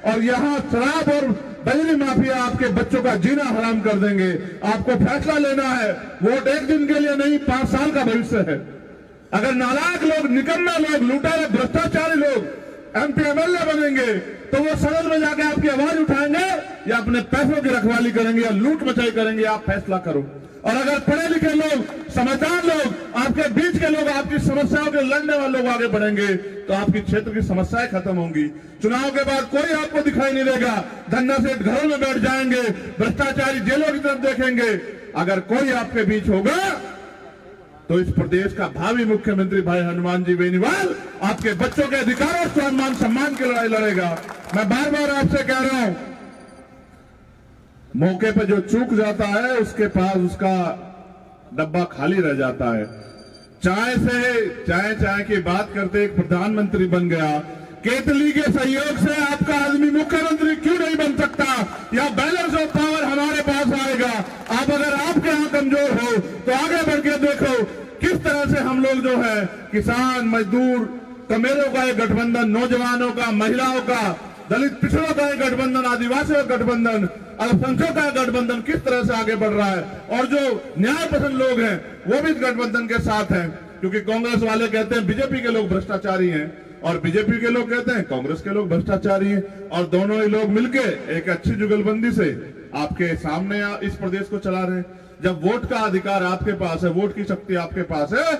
और यहाँ शराब और बिजली माफिया आपके बच्चों का जीना हराम कर देंगे। आपको फैसला लेना है, वोट एक दिन के लिए नहीं, 5 साल का भविष्य है। अगर नालायक लोग, निकम्मे लोग, लुटेरे, भ्रष्टाचारी लोग MP MLA बनेंगे तो वो सदन में जाके आपकी आवाज उठाएंगे या अपने पैसों की रखवाली करेंगे या लूट मचाई करेंगे, आप फैसला करो। और अगर पढ़े लिखे लोग, समझदार लोग, आपके बीच के लोग, आपकी समस्याओं के लड़ने वाले लोग आगे बढ़ेंगे तो आपकी क्षेत्र की समस्याएं खत्म होंगी। चुनाव के बाद कोई आपको दिखाई नहीं देगा, धन्ना सेठ घरों में बैठ जाएंगे, भ्रष्टाचारी जेलों की तरफ देखेंगे। अगर कोई आपके बीच होगा तो इस प्रदेश का भावी मुख्यमंत्री भाई हनुमान जी बेनीवाल आपके बच्चों के अधिकारों, स्वाभिमान, सम्मान की लड़ाई लड़ेगा। मैं बार बार आपसे कह रहा हूं, मौके पर जो चूक जाता है उसके पास उसका डब्बा खाली रह जाता है। चाय की बात करते एक प्रधानमंत्री बन गया, केतली के सहयोग से आपका आदमी मुख्यमंत्री क्यों नहीं बन सकता? या बैलेंस ऑफ पावर हमारे पास आएगा। आप अगर आपके यहां कमजोर हो तो आगे बढ़ के देखो किस तरह से हम लोग जो है किसान, मजदूर, कमेरों का एक गठबंधन, नौजवानों का, महिलाओं का, दलित पिछड़ों का एक गठबंधन, आदिवासियों का गठबंधन, अल्पसंख्यकों का गठबंधन किस तरह से आगे बढ़ रहा है। और जो न्याय पसंद लोग हैं वो भी इस गठबंधन के साथ हैं, क्योंकि कांग्रेस वाले कहते हैं बीजेपी के लोग भ्रष्टाचारी हैं और बीजेपी के लोग कहते हैं कांग्रेस के लोग भ्रष्टाचारी हैं, और दोनों ही लोग मिलके एक अच्छी जुगलबंदी से आपके सामने इस प्रदेश को चला रहे हैं। जब वोट का अधिकार आपके पास है, वोट की शक्ति आपके पास है,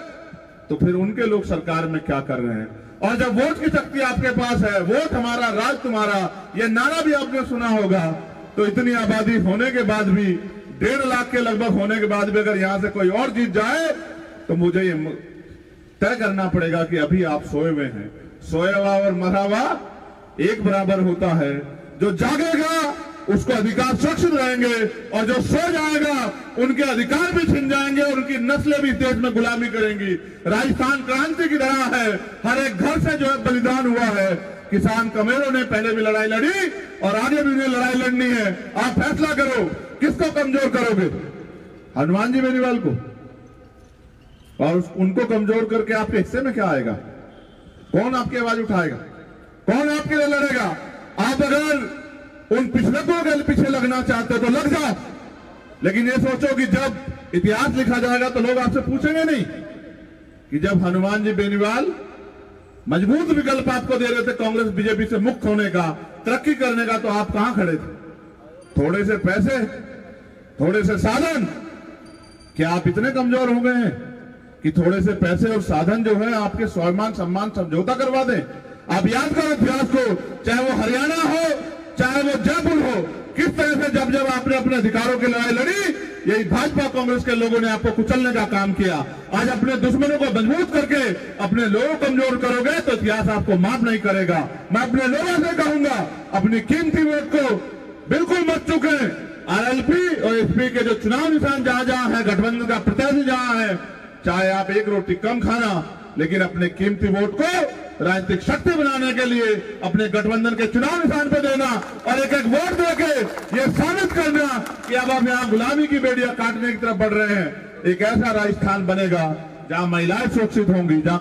तो फिर उनके लोग सरकार में क्या कर रहे हैं? और जब वोट की शक्ति आपके पास है, वोट हमारा, राज तुम्हारा, ये नारा भी आपने सुना होगा, तो इतनी आबादी होने के बाद भी, 1.5 लाख के लगभग होने के बाद भी अगर यहां से कोई और जीत जाए तो मुझे ये तय करना पड़ेगा कि अभी आप सोए हुए हैं। सोया हुआ और मरा हुआ एक बराबर होता है। जो जागेगा उसको अधिकार सुरक्षित रहेंगे और जो सो जाएगा उनके अधिकार भी छिन जाएंगे और उनकी नस्लें भी देश में गुलामी करेंगी। राजस्थान क्रांति की तरह है, हर एक घर से जो है बलिदान हुआ है। किसान कमेरों ने पहले भी लड़ाई लड़ी और आगे भी उन्हें लड़ाई लड़नी है। आप फैसला करो, किसको कमजोर करोगे? हनुमान जी बेनीवाल को? और उनको कमजोर करके आपके हिस्से में क्या आएगा? कौन आपकी आवाज उठाएगा? कौन आपके लिए लड़ेगा? आप अगर उन पिछड़कों के पीछे लगना चाहते हो तो लग जाओ, लेकिन ये सोचो कि जब इतिहास लिखा जाएगा तो लोग आपसे पूछेंगे नहीं कि जब हनुमान जी बेनीवाल मजबूत विकल्प आपको दे रहे थे कांग्रेस बीजेपी से मुक्त होने का, तरक्की करने का, तो आप कहां खड़े थे? थोड़े से पैसे, थोड़े से साधन, क्या आप इतने कमजोर हो गए हैं कि थोड़े से पैसे और साधन जो है आपके स्वाभिमान, सम्मान समझौता करवा दें? आप याद करो इतिहास को, चाहे वो हरियाणा हो, चाहे वो जयपुर हो, किस तरह से जब जब आपने अपने अधिकारों की लड़ाई लड़ी, यही भाजपा कांग्रेस के लोगों ने आपको कुचलने का काम किया। आज अपने दुश्मनों को मजबूत करके अपने लोगों को कमजोर करोगे तो इतिहास आपको माफ नहीं करेगा। मैं अपने लोगों से कहूंगा, अपनी कीमती वोट को बिल्कुल मत चूकें। RLP और SP के जो चुनाव निशान जहां जहां है, गठबंधन का प्रत्याशी जहां है, चाहे आप एक रोटी कम खाना, लेकिन अपने कीमती वोट को राजनीतिक शक्ति बनाने के लिए अपने गठबंधन के चुनाव निशान पर देना और एक एक वोट देके ये साबित करना कि अब आप यहाँ गुलामी की बेड़ियां काटने की तरफ बढ़ रहे हैं। एक ऐसा राजस्थान बनेगा जहां महिलाएं सुरक्षित होंगी, जहां